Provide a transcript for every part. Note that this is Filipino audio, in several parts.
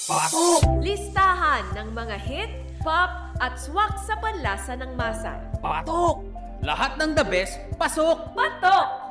Patok! Listahan ng mga hit, pop at swak sa panlasa ng masa. Patok! Lahat ng the best, pasok! Patok!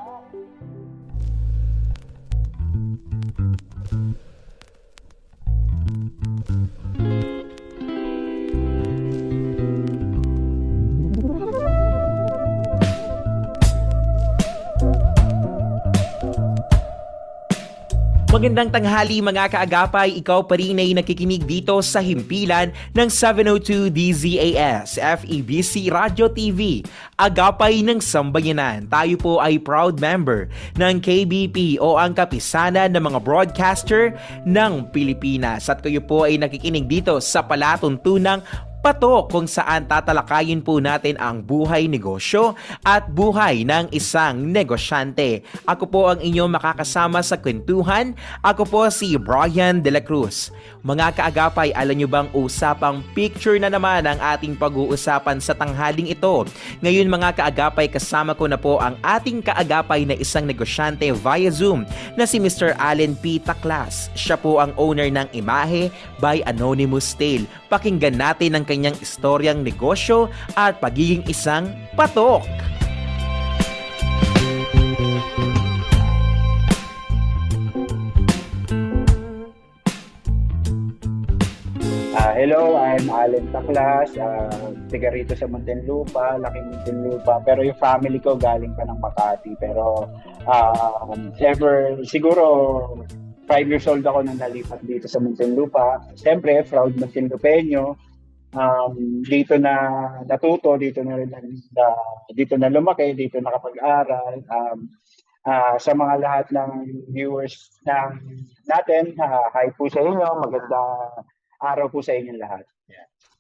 Magandang tanghali mga kaagapay, ikaw pa rin ay nakikinig dito sa himpilan ng 702 DZAS, FEBC Radio TV, Agapay ng Sambayanan. Tayo po ay proud member ng KBP o ang kapisanan ng mga broadcaster ng Pilipinas. At kayo po ay nakikinig dito sa palatuntunang Patok, kung saan tatalakayin po natin ang buhay negosyo at buhay ng isang negosyante. Ako po ang inyong makakasama sa kwentuhan. Ako po si Brian De La Cruz. Mga kaagapay, alam nyo bang usapang picture na naman ang ating pag-uusapan sa tanghaling ito? Ngayon mga kaagapay, kasama ko na po ang ating kaagapay na isang negosyante via Zoom na si Mr. Allen P. Taclas. Siya po ang owner ng Imahe by Anonymous Tale. Pakinggan natin ang kanyang istoryang negosyo at pagiging isang patok. Hello, I'm Allen Taclas, tiga rito sa Muntinlupa, laking Muntinlupa, pero yung family ko galing pa ng Makati. Pero siguro 5 years old ako nang nalipat dito sa Muntinlupa. Siyempre, proud Muntinlupeño. Dito na natuto, dito na lumaki, dito nakapag-aral. Sa mga lahat ng viewers natin, hi po sa inyo, maganda araw po sa inyong lahat.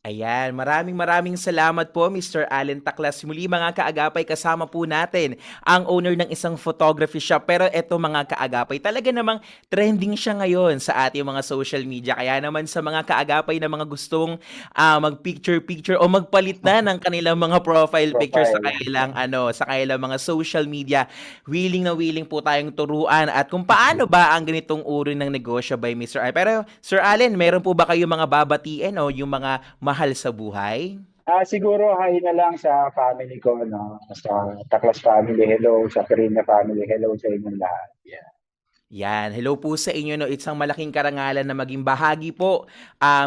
Ayan, maraming salamat po Mr. Allen Taclas. Muli mga kaagapay, kasama po natin ang owner ng isang photography shop. Pero eto mga kaagapay, talaga namang trending siya ngayon sa ating mga social media. Kaya naman sa mga kaagapay na mga gustong mag-picture o magpalit na ng kanilang mga profile pictures sa kanilang mga social media, willing na willing po tayong turuan at kung paano ba ang ganitong uri ng negosyo by Mr. Allen. Pero Sir Allen, meron po ba kayo mga babatiin o yung mga mahal sa buhay? Siguro hi na lang sa family ko, no? Sa Taclas family, hello. Sa Perina family, hello sa inyong lahat. Yeah. Yan, hello po sa inyo, no. Isang malaking karangalan na maging bahagi po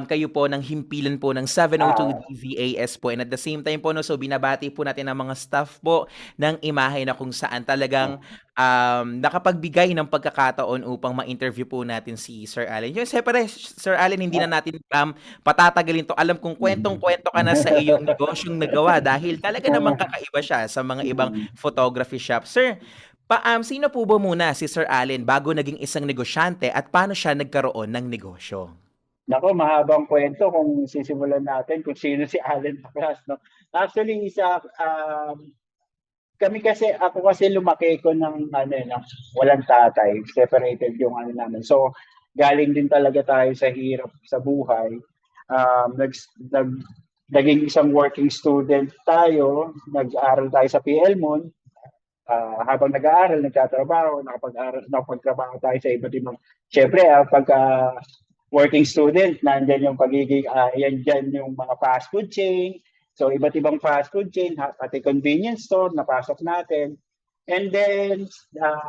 kayo po ng himpilan po ng 702 DZAS po, and at the same time po, no, so binabati po natin ang mga staff po ng Imahe na kung saan talagang nakapagbigay ng pagkakataon upang ma-interview po natin si Sir Allen. Yung siyempre, Sir Allen, hindi na natin patatagalin to. Alam kong kwentong-kwento ka na sa iyong negosyong nagawa dahil talaga namang kakaiba siya sa mga ibang photography shop. Sir, sino po ba muna si Sir Allen bago naging isang negosyante at paano siya nagkaroon ng negosyo? Nako, mahabang kwento kung sisimulan natin kung sino si Allen Taclas, no? Actually, ako kasi lumaki ko ng walang tatay, separated yung namin. So, galing din talaga tayo sa hirap sa buhay. Naging isang working student tayo, nag-aaral tayo sa PLMON. Habang nag-aaral, nagtatrabaho, nakapagtrabaho tayo sa iba't ibang. Siyempre, pagka working student, nandyan yung pagiging, dyan yung mga fast food chain. So, iba't ibang fast food chain, pati convenience store, napasok natin. And then,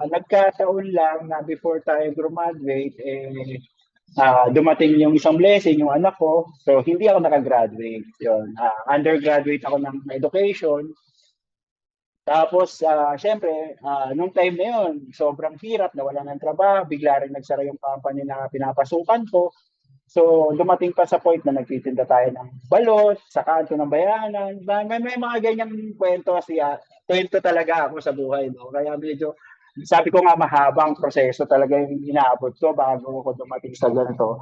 nagkataon lang na before tayo graduate, dumating yung isang blessing, yung anak ko. So, hindi ako nakagraduate. Yun. Undergraduate ako ng education. Tapos, syempre, nung time na yun, sobrang hirap, nawala ng trabaho, bigla rin nagsara yung company na pinapasukan ko. So, dumating pa sa point na nagtitinda tayo ng balot, sa kanto ng bayanan. May mga ganyang kwento kasi, kwento talaga ako sa buhay. No? Kaya medyo, sabi ko nga, mahabang proseso talaga yung inaabot ko bago ako dumating sa ganito.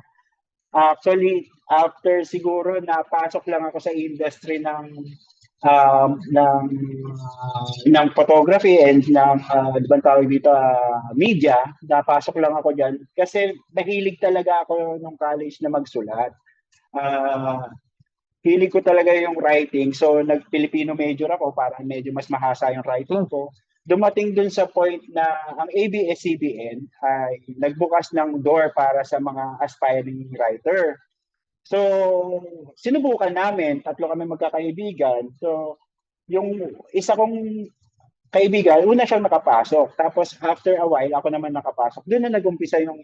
Actually, after siguro, napasok lang ako sa industry ng photography and ng tawag dito, media. Napasok lang ako dyan kasi nahilig talaga ako nung college na magsulat. Hilig ko talaga yung writing, so nag-Filipino major ako para medyo mas mahasa yung writing ko. dumating dun sa point na ang ABS-CBN ay nagbukas ng door para sa mga aspiring writer. So, sinubukan namin, tatlo kami magkakaibigan. So, yung isa kong kaibigan, una siyang nakapasok. Tapos after a while, ako naman nakapasok. Doon na nag-umpisa yung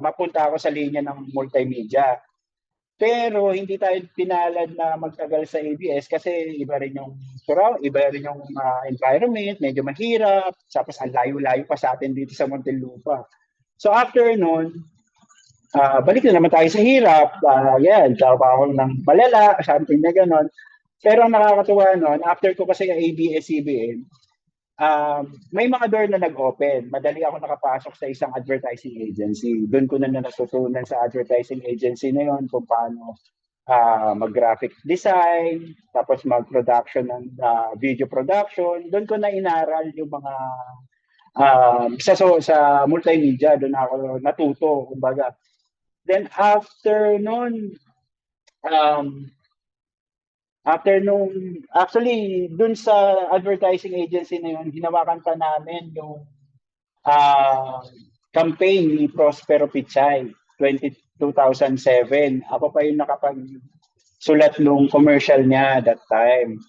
mapunta ako sa linya ng multimedia. Pero hindi tayo pinalad na magtagal sa ABS kasi iba rin yung iba rin yung environment, medyo mahirap, tapos ang layo-layo pa sa atin dito sa Muntinlupa. So after noon, balik na naman tayo sa hirap. Yan, trabaho ng malala, something na gano'n. Pero ang nakakatuwa noon, after ko kasi yung ABS-CBN, may mga door na nag-open. Madali ako nakapasok sa isang advertising agency. Doon ko na natutunan sa advertising agency na yon kung paano mag-graphic design, tapos mag-production ng video production. Doon ko na inaral yung mga sa multimedia. Doon ako natuto, kumbaga. Then after noon, actually, dun sa advertising agency na yun, ginawakan pa namin yung campaign ni Prospero Pichay, 2007. Ako pa yung nakapagsulat nung commercial niya that time.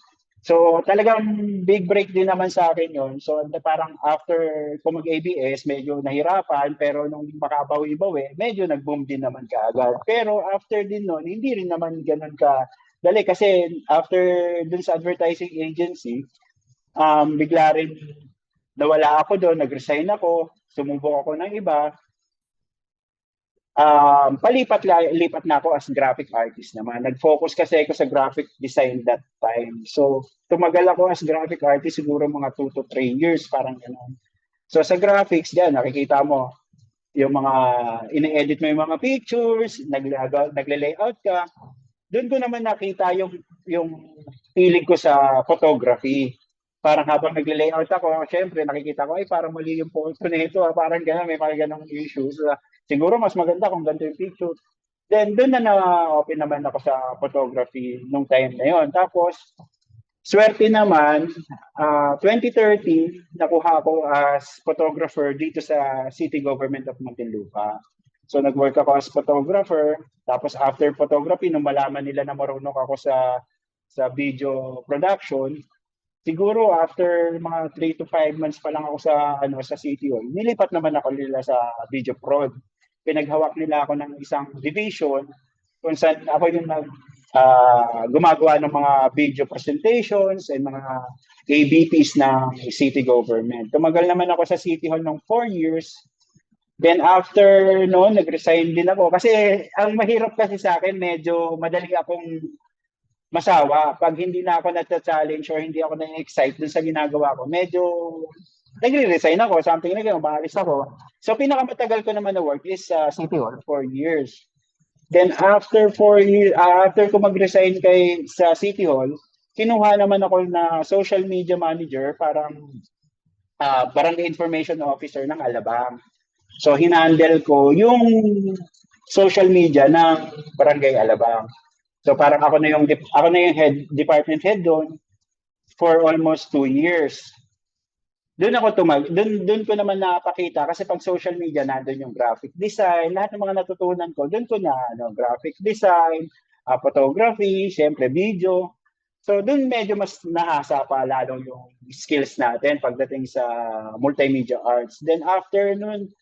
So, talagang big break din naman sa akin yun. So, parang after ko mag-ABS, medyo nahirapan, pero nung makabawi-bawi, medyo nag-boom din naman kaagad. Pero after din nun, hindi rin naman ganun ka dali kasi after dun sa advertising agency, bigla rin nawala ako doon, nag-resign ako, sumubok ako ng iba. Lipat na ako as graphic artist naman. Nag-focus kasi ako sa graphic design that time. So, tumagal ako as graphic artist siguro mga 2 to 3 years, parang gano'n. So, sa graphics, diyan, nakikita mo yung mga, ine-edit mo yung mga pictures, nagle-layout ka. Doon ko naman nakita yung feeling ko sa photography. Parang habang nagle-layout ako, syempre nakikita ko, ay parang mali yung photo nito, parang gano'n, may mga ganong issues. Siguro mas maganda kung ganito yung picture. Then doon na na-open naman ako sa photography nung time na yon. Tapos, swerte naman, 2013, nakuha ako as photographer dito sa City Government of Muntinlupa. So nag-work ako as photographer, tapos after photography, nung malaman nila na marunong ako sa video production, siguro after mga 3 to 5 months pa lang ako sa City Hall, nilipat naman ako nila sa video prod. Pinaghawak nila ako ng isang division kung saan ako yung gumagawa ng mga video presentations and mga ABPs ng city government. Tumagal naman ako sa City Hall ng 4 years. Then after noon, nag-resign din ako. Kasi ang mahirap kasi sa akin, medyo madali akong masawa. Pag hindi na ako nata-challenge or hindi ako na-excite dun sa ginagawa ko, medyo nagre-resign ako. Something like umalis ako. So pinakamatagal ko naman na work is City Hall, 4 years. Then after 4 years, after ko mag-resign sa City Hall, kinuha naman ako na social media manager, parang barangay information officer ng Alabang. So, hinandle ko yung social media ng Barangay Alabang. So, parang ako na yung department head doon for almost 2 years. Doon ko naman napakita kasi pag social media, nandun yung graphic design, lahat ng mga natutunan ko, doon ko na graphic design, photography, syempre video. So, doon medyo mas nahasa pa lalo yung skills natin pagdating sa multimedia arts. Then, after nun,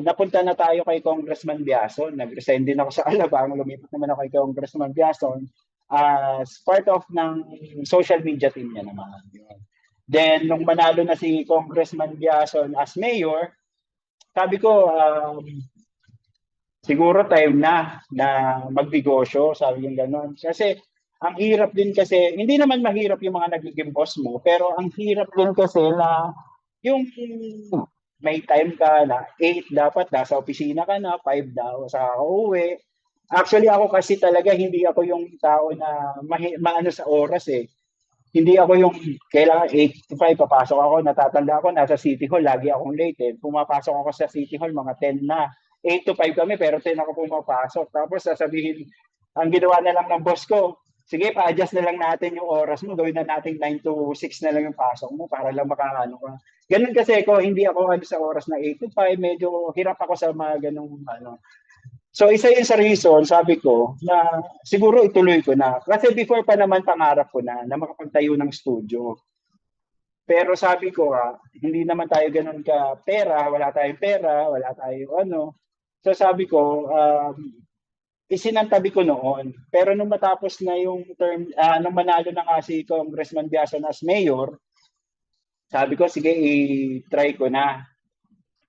napunta na tayo kay Congressman Biason. Nag-resign din ako sa Alabang. Lumipat naman ako kay Congressman Biason as part of ng social media team niya naman. Then, nung manalo na si Congressman Biason as mayor, sabi ko, siguro time na magnegosyo, sabi yung gano'n. Kasi, ang hirap din kasi, hindi naman mahirap yung mga nagiging boss mo, pero ang hirap din kasi na yung may time ka na 8 dapat nasa opisina ka na, 5 daw sa uuwi. Actually ako kasi talaga hindi ako yung tao na maano sa oras eh. Hindi ako yung kailangan 8 to 5 papasok ako, natatanda ako nasa City Hall, lagi akong late eh. Pumapasok ako sa City Hall mga 10 na. 8 to 5 kami pero 10 ako pumapasok. Tapos sasabihin, ang ginawa na lang ng boss ko, sige, pa-adjust na lang natin yung oras mo, gawin na natin 9 to 6 na lang yung pasok mo para lang makaano ka. Ganun kasi ako, hindi ako sa oras na 8 to 5, medyo hirap ako sa mga ganung ano. So isa yun sa reason, sabi ko, na siguro ituloy ko na. Kasi before pa naman pangarap ko na makapagtayo ng studio. Pero sabi ko hindi naman tayo ganun ka pera, wala tayong pera, wala tayong ano. So sabi ko, isinantabi ko noon. Pero nung matapos na yung term, nung manalo na nga si Congressman Biasan as mayor, sabi ko, sige, i-try ko na.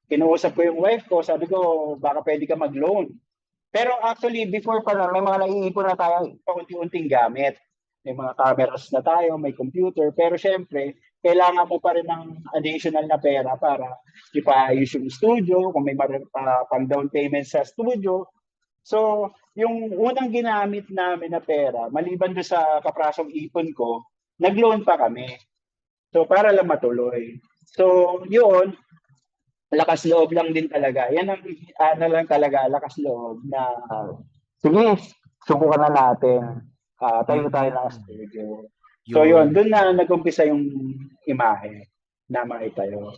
Kinuusap ko yung wife ko, sabi ko, baka pwede ka mag-loan. Pero actually, before pa lang, may mga naiipon na tayo, paunti-unting gamit. May mga cameras na tayo, may computer. Pero syempre, kailangan mo pa rin ng additional na pera para ipaayos yung studio, kung may pang down payment sa studio. So, yung unang ginamit namin na pera, maliban doon sa kaprasong ipon ko, nag-loan pa kami. So, para lang matuloy. So, yun, lakas loob lang din talaga. Yan ang lang talaga, lakas loob na, sige, subukan na natin. Tayo ng studio. So, yun, doon na nag-umpisa yung imahe na maitayo.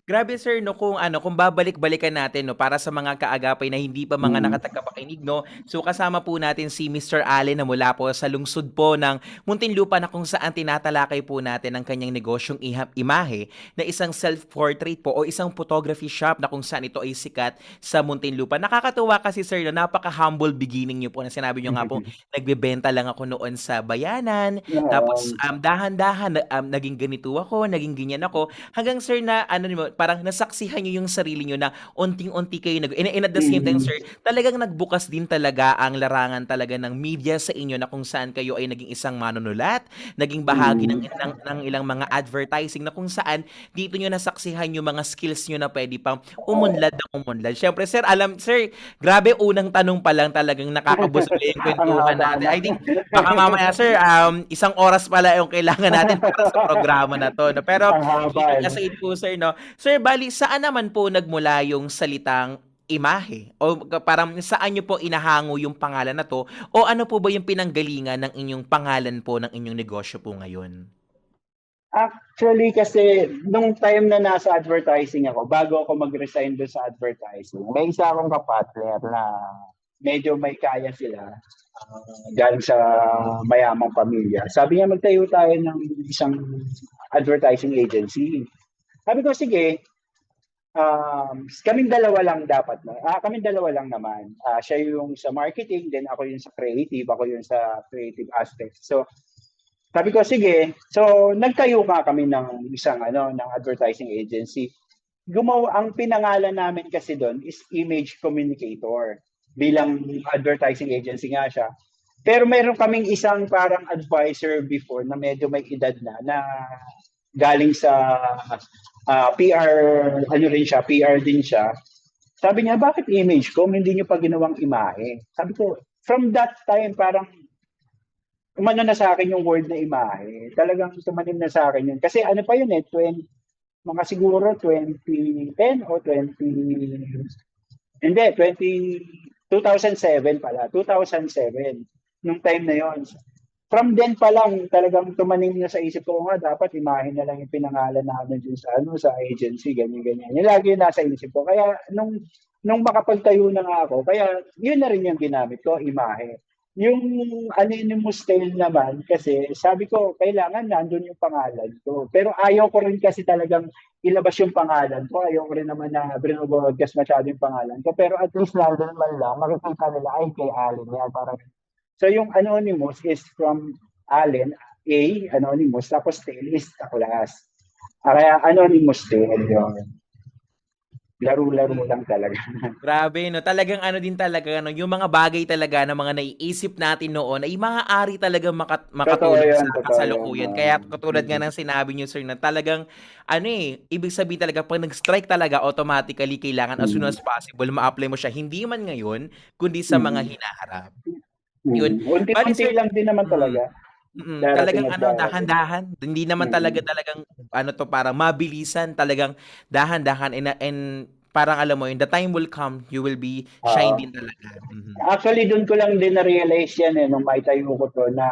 Grabe sir, no, kung babalik-balikan natin, no, para sa mga kaagapay na hindi pa mga nakatagpapakinig, no. So kasama po natin si Mr. Allen na mula po sa lungsod po ng Muntinlupa, na kung saan tinatalakay po natin ang kanyang negosyong imahe na isang self-portrait po o isang photography shop na kung saan ito ay sikat sa Muntinlupa. Nakakatuwa kasi sir, no, napaka-humble beginning niyo po, na sinabi niyo nga po, nagbebenta lang ako noon sa bayanan, tapos dahan-dahan naging ganito ako, naging ganyan ako, hanggang sir na parang nasaksihan niyo yung sarili niyo na unting-unti kayo and at the same time sir, talagang nagbukas din talaga ang larangan talaga ng media sa inyo, na kung saan kayo ay naging isang manunulat, naging bahagi ng ilang mga advertising, na kung saan dito niyo nasaksihan yung mga skills niyo na pwede pang umunlad. Syempre sir, sir, grabe, unang tanong pa lang talagang nakakabusog yung kwentuhan natin. I think baka mamaya sir, isang oras pala yung kailangan natin para sa programa na to, no? Pero aside po sir, no? Sir, bali, saan naman po nagmula yung salitang imahe? O parang saan nyo po inahango yung pangalan na to? O ano po ba yung pinanggalingan ng inyong pangalan po ng inyong negosyo po ngayon? Actually, kasi nung time na nasa advertising ako, bago ako mag-resign doon sa advertising, may isa akong kapatner na medyo may kaya sila, galing sa mayamang pamilya. Sabi niya, magtayo tayo ng isang advertising agency. Sabi ko, sige, kaming dalawa lang dapat. Kaming dalawa lang naman. Siya yung sa marketing, then ako yung sa creative, ako yung sa creative aspect. So, sabi ko, sige. So, nagtayo nga kami ng isang ng advertising agency. Ang pinangalan namin kasi doon is Image Communicator. Bilang advertising agency nga siya. Pero meron kaming isang parang advisor before na medyo may edad na galing sa PR, rin siya, PR din siya. Sabi niya, bakit image ko? Hindi niyo pa ginawang imahe. Sabi ko, from that time, parang umano na sa akin yung word na imahe. Talagang tumanim na sa akin yun. Kasi ano pa yun mga siguro 2010 o 2007 pala. 2007. Nung time na yon. From then pa lang, talagang tumanim na sa isip ko, dapat imahe na lang yung pinangalan namin dun sa agency, ganyan-ganyan. Yung lagi nasa isip ko. Kaya, nung makapagtayo na nga ako, kaya yun na rin yung ginamit ko, imahe. Yung anonymous style naman, kasi sabi ko, kailangan nandun yung pangalan ko. Pero ayaw ko rin kasi talagang ilabas yung pangalan ko. Ayaw ko rin naman na binobroadcast masyado yung pangalan ko. Pero at least nandun man lang, makikita nila, ay, kay Allen yan. Parang so yung anonymous is from Allen, A, anonymous, tapos tail is taklas. Kaya anonymous tail yun. Laro-laro lang talaga. Grabe, no? Talagang din talaga, no? Yung mga bagay talaga na mga naiisip natin noon ay maaari talaga makatulong sa kasalukuyan. Kaya katulad nga ng sinabi niyo, sir, na talagang ibig sabihin talaga, pag nag-strike talaga, automatically kailangan as soon as possible ma-apply mo siya. Hindi man ngayon, kundi sa mga hinaharap. Yun. Unti-unti lang din naman talaga. Talagang dahan-dahan. Hindi naman talagang parang mabilisan, talagang dahan-dahan and parang alam mo yun, the time will come, you will be shine Oo. din talaga. Mhm. Actually, doon ko lang din na-realize yan nung maitayo ko to na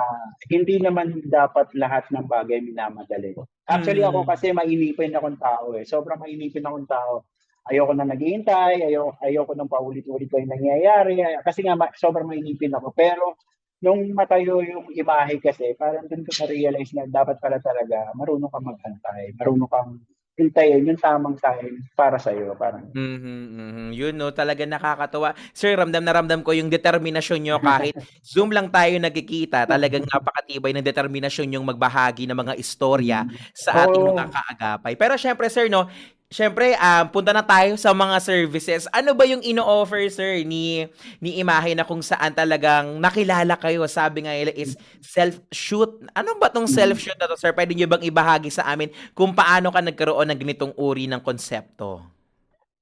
hindi naman dapat lahat ng bagay minamadali. Actually, ako Mhm. kasi mainipin akong tao eh. Sobrang mainipin akong tao. Ayoko na naghihintay, ayoko nang paulit-ulit pa yung nangyayari. Kasi nga, sobrang mainipin ako. Pero, nung matayo yung imahe kasi, parang doon ko na-realize na dapat pala talaga marunong kang maghantay. Marunong kang hintayin yung tamang time para sa'yo. Parang, Mhm, mhm. Yun 'no, talagang nakakatuwa. Sir, ramdam na ramdam ko yung determinasyon niyo kahit Zoom lang tayo nagkikita, talagang napakatibay ng determinasyon niyong magbahagi ng mga istorya sa ating Oo. mga kaagapay. Pero siyempre sir 'no, siyempre, punta na tayo sa mga services. Ano ba yung ino-offer sir ni Imahe na kung saan talagang nakilala kayo? Sabi nga nila is self-shoot. Ano ba 'tong self-shoot na 'to sir? Puwede niyo bang ibahagi sa amin kung paano ka nagkaroon ng ganitong uri ng konsepto?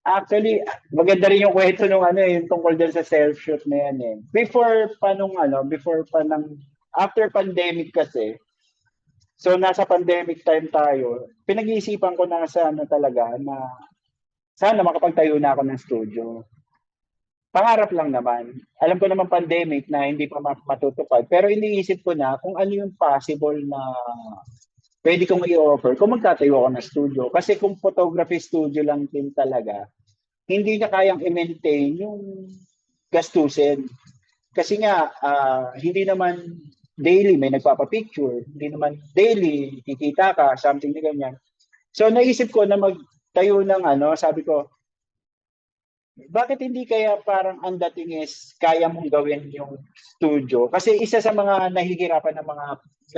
Actually, maganda rin yung kwento nung yung tungkol din sa self-shoot na yan eh. Before pa ng, after pandemic kasi, so nasa pandemic time tayo, pinag-iisipan ko na sa talaga na sana makapagtayo na ako ng studio. Pangarap lang naman. Alam ko naman pandemic na hindi pa matutupad, pero iniisip ko na kung ano yung possible na pwede kong i-offer kung magtatayo ako ng studio. Kasi kung photography studio lang din talaga, hindi niya kayang i-maintain yung gastusin. Kasi nga, hindi naman daily may nagpapapicture, hindi naman daily kikita ka, something na ganyan. So naisip ko na magtayo ng sabi ko, bakit hindi kaya parang ang dating is kaya mong gawin yung studio? Kasi isa sa mga nahihirapan ng mga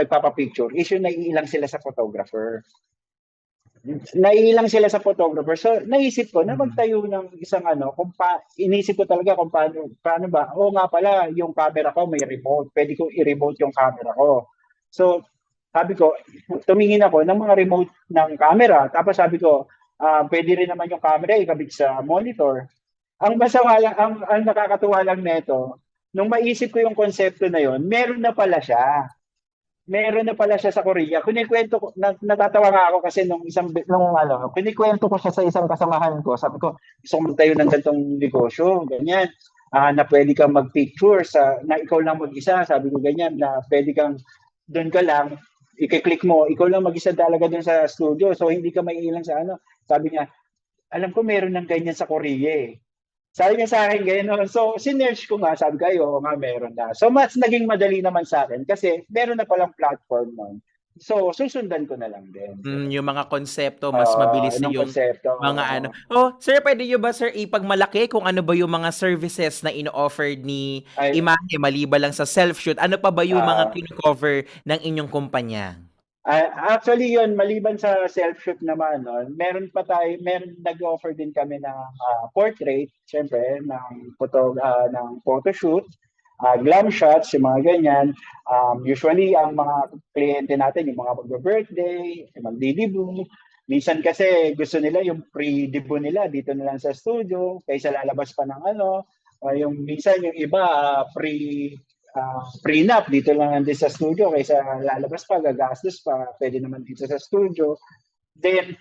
nagpapapicture is yung naiilang sila sa photographer. Naiilang sila sa photographer. So, naisip ko na magtayo ng isang inisip ko talaga kung paano ba, nga pala, yung camera ko may remote. Pwede ko i-remote yung camera ko. So, sabi ko, tumingin ako ng mga remote ng camera. Tapos sabi ko, pwede rin naman yung camera ikabit sa monitor. Ang masama lang, ang nakakatuwa lang nito, nung maisip ko yung konsepto na yon, meron na pala siya. Meron na pala siya sa Korea. Kinikwento ko, natatawa nga ako kasi kinikwento ko siya sa isang kasamahan ko. Sabi ko, gusto ko magtayo ng ganitong negosyo, ganyan. Na pwede kang mag-picture na ikaw lang mag-isa. Sabi ko ganyan, na pwede kang, doon ka lang, i-click mo, ikaw lang mag-isa talaga doon sa studio. So, hindi ka maiilang sa Sabi niya, alam ko meron ng ganyan sa Korea eh. Sabi niya sa akin ganyan. So, sinerge ko nga, sabi ko, oo nga, meron na. So, mas naging madali naman sa akin kasi meron na palang platform nun. So, susundan ko na lang din. Yung mga konsepto mas mabilis Anong yung konsepto? mga ano. Oh, sir, pwede niyo ba sir ipagmalaki kung ano ba yung mga services na ino-offered ni Ay, Imahe maliban lang sa self-shoot? Ano pa ba yung mga ah, kino-cover ng inyong kumpanya? actually yun, maliban sa self-shoot naman, meron nag-offer din kami ng portrait, syempre, ng photoshoot, glam shots, yung mga ganyan. Usually, ang mga kliyente natin, yung mga mag-birthday, yung magdidibu. Minsan kasi gusto nila yung pre-dibu nila dito na lang sa studio, kaysa lalabas pa ng yung minsan yung iba, prenup dito lang din sa studio kaysa lalabas pa, gagastos pa, pwede naman dito sa studio. Then,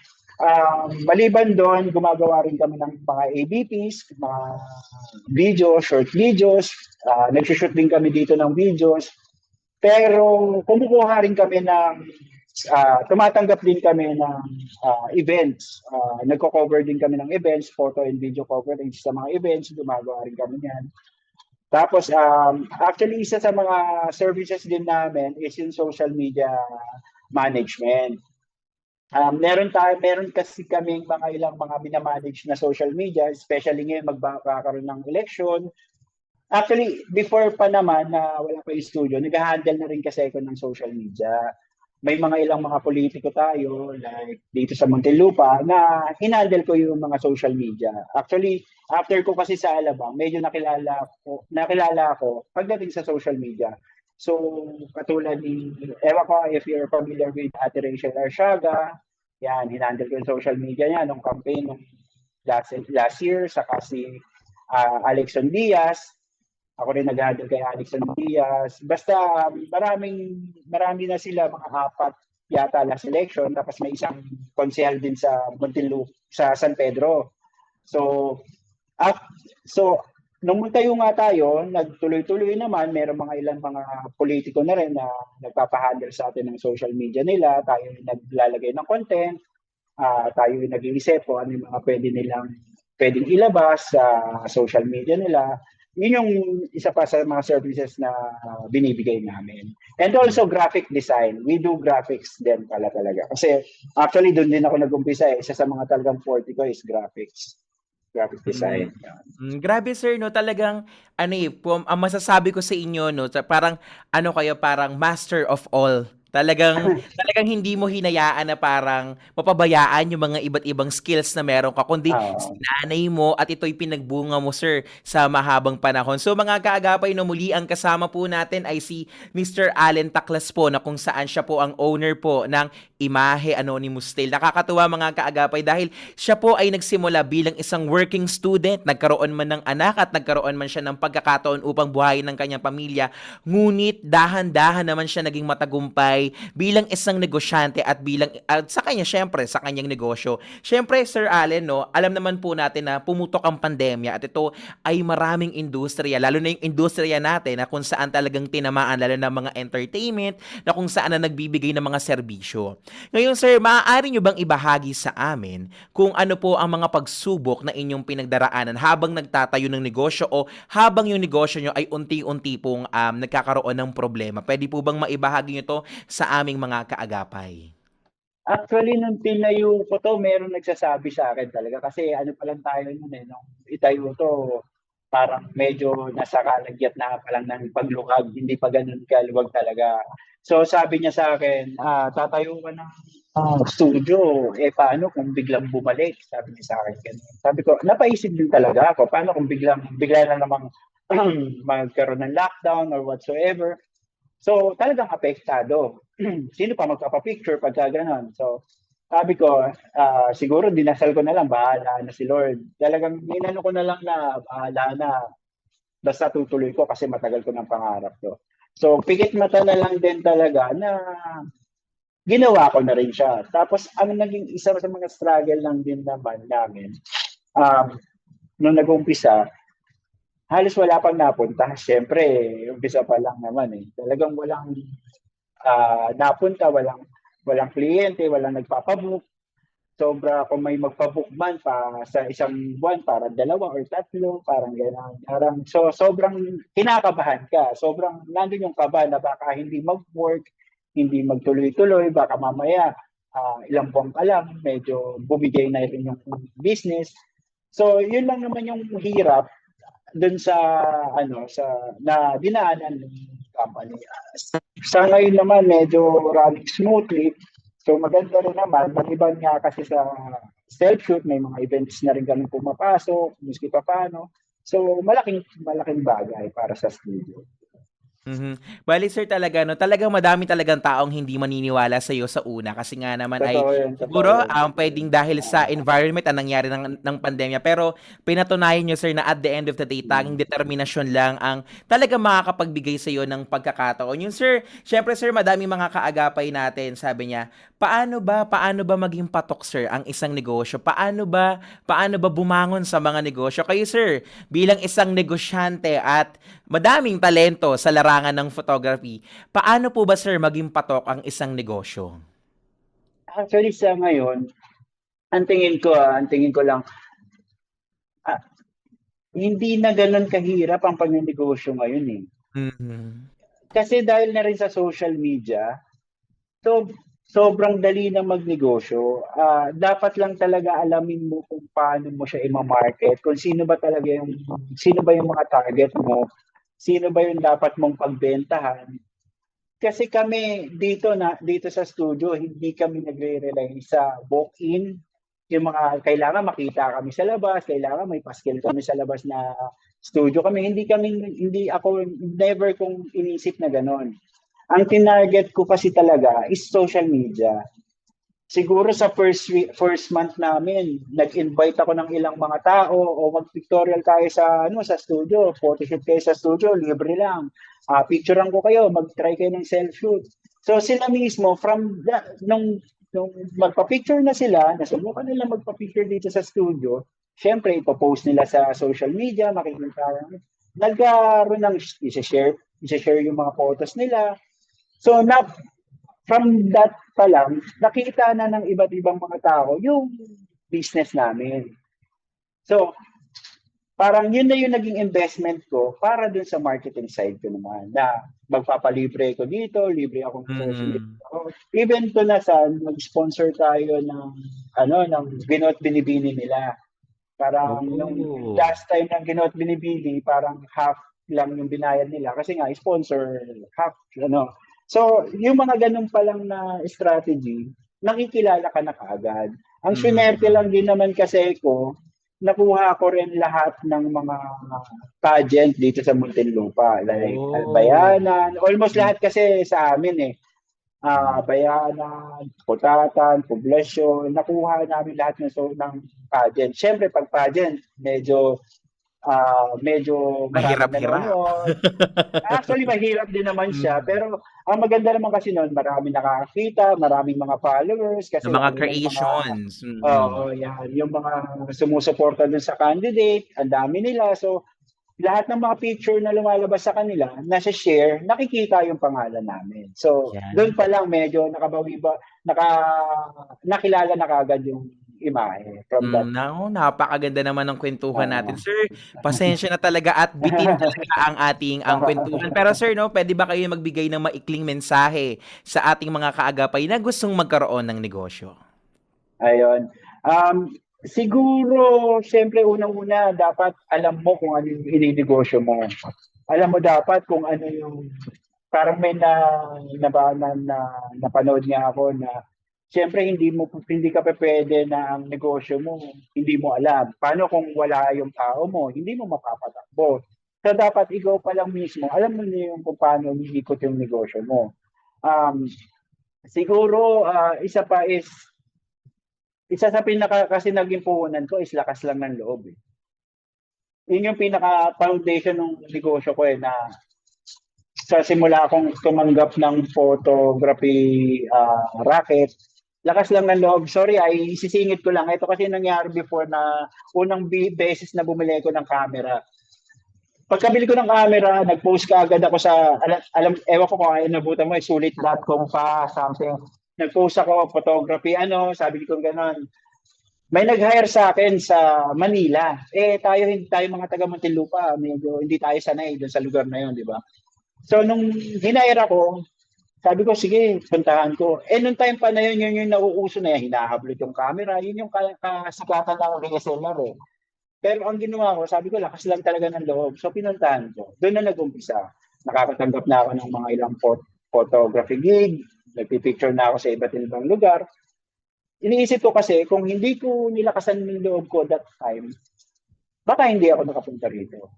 maliban doon, gumagawa rin kami ng mga ABPs, mga short videos, nagsushoot din kami dito ng videos, pero kumukuha rin kami tumatanggap din kami ng events. Nagko-cover din kami ng events, photo and video coverage sa mga events, gumagawa rin kami yan. Tapos, actually, isa sa mga services din namin is yung social media management. Meron kasi kaming ilang mga minamanage na social media, especially ngayon magkakaroon ng election. Actually, before pa naman na wala pa yung studio, nag-handle na rin kasi ako ng social media. May ilang mga politiko tayo, like dito sa Muntinlupa, na hinandle ko yung mga social media. Actually, after ko kasi sa Alabang, medyo nakilala ako pagdating sa social media. So, katulad ewan ko if you're familiar with Ate Rachel Arsiaga, yan, hinandle ko yung social media niya nung campaign nung last year, saka si Alexon Diaz. Ako rin nag-handle kay Alexon Diaz. Basta marami na sila, mga 4 yata last election. Tapos may isang konsehal din sa Muntinlupa, sa San Pedro. So, at, so nung magtayo nga tayo, nagtuloy-tuloy naman, meron mga ilang mga politiko na rin na nagpapahandle sa atin ng social media nila, tayo yung naglalagay ng content, tayo yung nag-iisip kung ano yung mga pwedeng ilabas sa social media nila. Yun yung isa pa sa mga services na binibigay namin. And also graphic design. We do graphics din pala talaga. Kasi actually doon din ako nag-umpisa eh. Isa sa mga talagang forte ko is graphics. Graphic design. Grabe sir, no, talagang ang masasabi ko sa inyo, no, parang kayo, parang master of all. Talagang hindi mo hinayaan na parang mapabayaan yung mga iba't ibang skills na meron ka, kundi sinanay mo at ito'y pinagbunga mo, sir, sa mahabang panahon. So mga kaagapay, no, muli ang kasama po natin ay si Mr. Allen Taklas po, na kung saan siya po ang owner po ng Imahe Anonymous Tale. Nakakatuwa mga kaagapay dahil siya po ay nagsimula bilang isang working student, nagkaroon man ng anak at nagkaroon man siya ng pagkakataon upang buhayin ng kanyang pamilya, ngunit dahan-dahan naman siya naging matagumpay bilang isang negosyante at sa kanya, syempre, sa kanyang negosyo. Syempre, Sir Allen, no, alam naman po natin na pumutok ang pandemya at ito ay maraming industriya, lalo na yung industriya natin na kung saan talagang tinamaan, lalo na mga entertainment, na kung saan na nagbibigay ng mga serbisyo. Ngayon, sir, maaari nyo bang ibahagi sa amin kung ano po ang mga pagsubok na inyong pinagdaraanan habang nagtatayo ng negosyo o habang yung negosyo nyo ay unti-unti pong nagkakaroon ng problema? Pwede po bang maibahagi nyo to sa aming mga kaagapay? Actually, nung tinayo ko to, meron nagsasabi sa akin talaga. Kasi ano pa lang tayo nun eh, nung itayo to, parang medyo nasa kalagyat na pa lang ng paglukag, hindi pa ganun kaluwag talaga. So sabi niya sa akin, tatayo ka ng studio, paano kung biglang bumalik? Sabi niya sa akin. Sabi ko, napaisip din talaga ako, paano kung bigla na namang magkaroon ng lockdown or whatsoever. So, talagang apektado. Sino pa magpapapicture pagka ganon? So, sabi ko, siguro dinasal ko na lang, bahala na si Lord. Talagang ninano ko na lang na bahala na. Basta tutuloy ko kasi matagal ko ng pangarap to. So, pikit mata na lang din talaga na ginawa ko na rin siya. Tapos, ang naging isa sa mga struggle lang din naman namin, nung nag-umpisa, halos wala pang napunta. Siyempre, umpisa pa lang naman eh. Talagang walang napunta, walang kliyente, walang nagpapabook. Sobra kung may magpabook man pa sa isang buwan, para 2 or 3, parang gano'n. So, sobrang kinakabahan ka. Sobrang nandun yung kaba na baka hindi mag-work, hindi magtuloy-tuloy, baka mamaya ilang buwan ka lang, medyo bumigay na rin yung business. So, yun lang naman yung hirap dun sa na dinaanan ng company. Sa ngayon naman medyo running smoothly. So maganda rin naman, maliban nga kasi sa self-shoot, may mga events na rin kami pumapasok, miski pa paano. So malaking bagay para sa studio. Bali sir, talagang madami talagang taong hindi maniniwala sa iyo sa una kasi nga naman siguro pwedeng dahil sa environment ang nangyari ng pandemya, pero pinatunayan niyo sir na at the end of the day tanging determinasyon lang ang talagang makakapagbigay sa iyo ng pagkakataon. Yung sir, syempre sir, madaming mga kaagapay natin, sabi niya, paano ba maging patok sir ang isang negosyo? Paano ba bumangon sa mga negosyo? Kayo sir, bilang isang negosyante at madaming talento sa larangan ng photography, paano po ba sir maging patok ang isang negosyo? Actually sa ngayon, ang tingin ko lang, hindi na ganoon kahirap ang pagnenegosyo ngayon eh. Kasi dahil na rin sa social media, so sobrang dali na magnegosyo. Dapat lang talaga alamin mo kung paano mo siya i-market, kung sino ba yung mga target mo, sino ba yung dapat mong pagbentahan. Kasi kami dito sa studio, hindi kami nagre-rely sa walk-in. Yung mga kailangan makita kami sa labas, kailangan may paskil kami sa labas na studio kami. Never kong inisip na ganon. Ang tinarget ko kasi talaga is social media. Siguro sa first month namin, nag-invite ako ng ilang mga tao o mag-pictorial tayo sa studio, photoshoot kayo sa studio, libre lang. Picturean ko kayo, mag-try kayo ng self-shoot. So sila mismo, nung magpa-picture na sila, nasubukan nila magpa-picture dito sa studio, syempre, ipopost nila sa social media, makikita. Nagkaroon ng i-share yung mga photos nila. So, from that pa lang, nakita na ng iba't ibang mga tao yung business namin. So, parang yun na yung naging investment ko para dun sa marketing side ko naman, na magpapalibre ko dito, libre akong social media. Even to na sa mag-sponsor tayo ng Gino't Binibini nila. Parang nung last time ng Gino't Binibini, parang half lang yung binayad nila kasi nga sponsor half, So, yung mga ganun pa lang na strategy, nakikilala ka na kaagad. Ang swinerte lang din naman kasi ko, nakuha ko rin lahat ng mga pageant dito sa Muntinlupa. Like Albayanan, almost lahat kasi sa amin eh. Bayanan, Putatan, Poblasyon, nakuha namin lahat ng pageant. Siyempre, pag pageant, medyo mahirap-hirap. Actually, mahirap din naman siya. Pero ang maganda naman kasi noon, marami nakakita, maraming mga followers. Kasi ng mga creations. Yan. Yung mga sumusuporta dun sa candidate, ang dami nila. So, lahat ng mga picture na lumalabas sa kanila, nasa share, nakikita yung pangalan namin. So, doon pa lang medyo nakilala na kagad yung imahe from that. Napakaganda naman ng kwentuhan natin. Sir, pasensya na talaga at bitin talaga ang kwentuhan. Pero sir, pwede ba kayo magbigay ng maikling mensahe sa ating mga kaagapay na gustong magkaroon ng negosyo? Ayun. Siguro, siyempre, unang-una, dapat alam mo kung ano yung ininegosyo mo. Alam mo dapat kung ano yung, parang may napanood nga ako na, siyempre, hindi ka pwede na ang negosyo mo, hindi mo alam. Paano kung wala yung tao mo, hindi mo mapapatakbo. So, dapat ikaw pa lang mismo, alam mo na yung kung paano umiikot yung negosyo mo. Siguro, isa sa kasi naging puhunan ko is lakas lang ng loob. Yun yung pinaka-foundation ng negosyo ko na sa simula akong tumanggap ng photography racket, lakas lang ng loob. Sorry, ay isisingit ko lang. Ito kasi nangyari before na unang beses na bumili ko ng camera. Pagkabili ko ng camera, nag-post ka agad ako sa, ewan ko kung ay nabutan mo, sulit.com pa, something. Nag-post ako, photography, sabi ko gano'n. May nag-hire sa akin sa Manila. Hindi tayo mga taga Muntinlupa, medyo hindi tayo sanay doon sa lugar na yun, di ba? So, nung hinire ako, sabi ko, sige, puntahan ko. Nung time pa na yun, yun yung nauuso na yan, hinahablot yung camera, yun yung kasikatan ng DSLR eh. Pero ang ginawa ko, sabi ko, lakas lang talaga ng loob. So, pinuntahan ko. Doon na nag-umpisa. Nakakatanggap na ako ng mga ilang photography gig, nagpipicture na ako sa iba't ibang lugar. Iniisip ko kasi, kung hindi ko nilakasan ng loob ko that time, baka hindi ako nakapunta rito.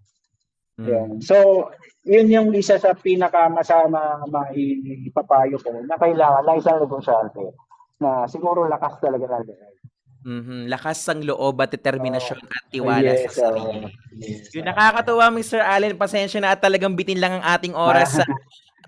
Yun. So, yun yung isa sa pinakamasama maipapayo ko na kailangan lang isang negosyante na siguro lakas talaga ng loob. Lakas ng loob at determinasyon at tiwala sa sarili. Yung nakakatuwa, Mr. Allen, pasensya na at talagang bitin lang ang ating oras sa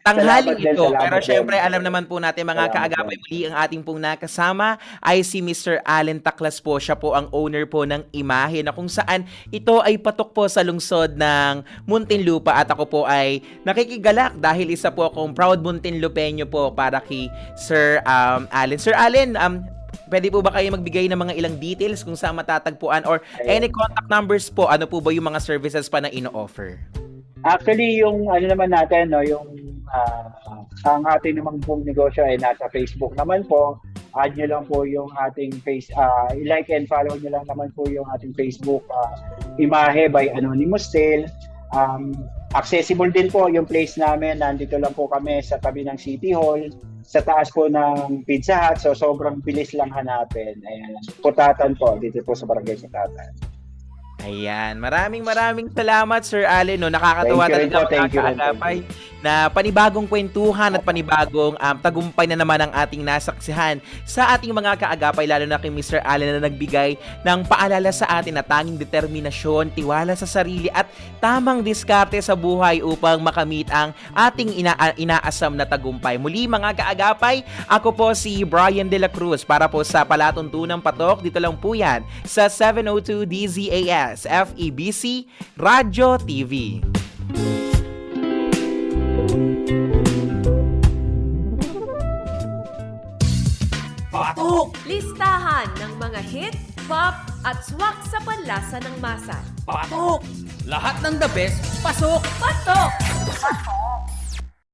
tanghaling ito. Pero syempre, alam naman po natin mga kaagapay, muli ang ating pong nakasama ay si Mr. Allen Taclas po. Siya po ang owner po ng Imahe na kung saan ito ay patok po sa lungsod ng Muntinlupa at ako po ay nakikigalak dahil isa po akong proud Muntinlupeño po para kay Sir Allen. Sir Allen, pwede po ba kayo magbigay ng mga ilang details kung saan matatagpuan or any contact numbers po? Ano po ba yung mga services pa na ino-offer? Actually, yung naman natin, ang ating namang pong negosyo ay nasa Facebook naman po. Add nyo lang po yung ating like and follow nyo lang naman po yung ating Facebook, Imahe by Anonymous Sale. Accessible din po yung place namin. Nandito lang po kami sa tabi ng City Hall, sa taas po ng Pizza Hut. So, sobrang bilis lang hanapin. Ayan, Putatan po, dito po sa Barangay Putatan. Ayan, maraming salamat Sir Allen. Nakakatuwa talaga mga kaagapay. na panibagong kwentuhan at panibagong tagumpay na naman ang ating nasaksihan sa ating mga kaagapay, lalo na kay Mr. Allen na nagbigay ng paalala sa atin na tanging determinasyon, tiwala sa sarili at tamang diskarte sa buhay upang makamit ang ating inaasam na tagumpay. Muli mga kaagapay, ako po si Brian De La Cruz para po sa Palatuntunang Patok. Dito lang po yan sa 702 DZAS FEBC Radyo TV. Patok! Listahan ng mga hit, pop, at swak sa panlasa ng masa. Patok! Lahat ng the best, pasok! Patok!